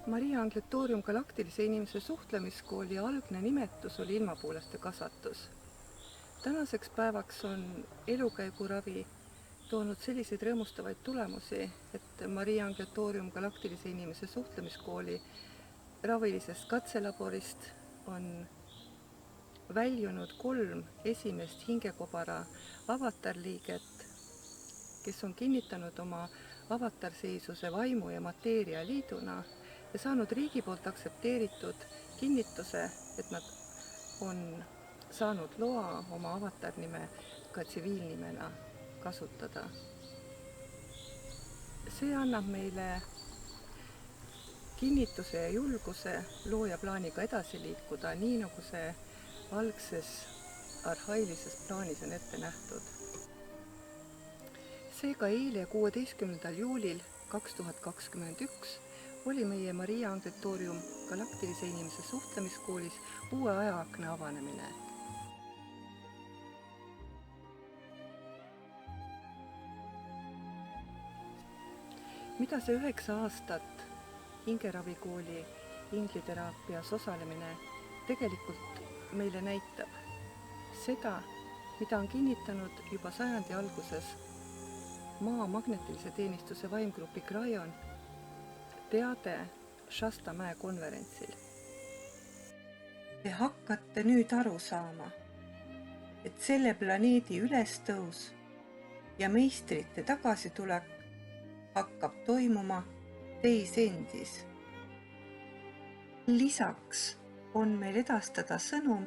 Maria Angletoorium galaktilise inimese suhtlemiskooli algne nimetus oli ilmapuulaste kasvatus. Tänaseks päevaks on elukäiguravi toonud selliseid rõõmustavaid tulemusi, et Maria Angletoorium galaktilise inimese suhtlemiskooli ravilisest katselaborist on väljunud 3 esimest hingekobara avatarliiget, kes on kinnitanud oma avatarseisuse vaimu ja mateeria liiduna ja saanud riigi poolt aktsepteeritud kinnituse, et nad on saanud loa oma avatarnime ka tsiviilnimena kasutada. See annab meile kinnituse ja julguse looja plaaniga edasi liikuda, nii nagu see algses arhailises plaanis on ette nähtud. Seega eile 16. juulil 2021 oli meie Maria Angletoorium galaktilise inimese suhtlemiskoolis uue ajaakna avanemine. Mida see 9 aastat hingeravikooli ingliteraapias osalemine tegelikult meile näitab? Seda, mida on kinnitanud juba sajandi alguses Maa magnetilise teenistuse vaimgrupi Grajon teade Shasta mäe konverentsil. Te hakkate nüüd aru saama, et selle planeedi ülestõus ja meistrite tagasitulek hakkab toimuma teis endis. Lisaks on meil edastada sõnum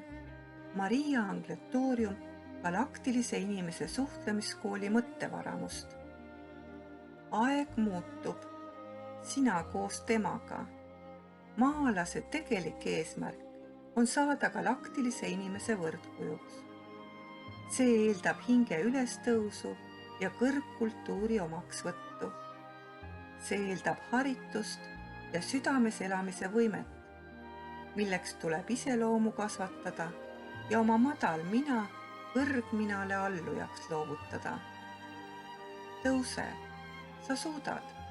Maria Angletoorium galaktilise inimese suhtlemiskooli mõttevaramust. Aeg muutub, sina koos temaga. Maalase tegelik eesmärk on saada galaktilise inimese võrdkujuks. See eeldab hinge ülestõusu ja kõrgkultuuri omaksvõttu. See eeldab haritust ja südames elamise võimet, milleks tuleb iseloomu kasvatada ja oma madal mina kõrgminale allujaks loovutada. Tõuse, sa suudad.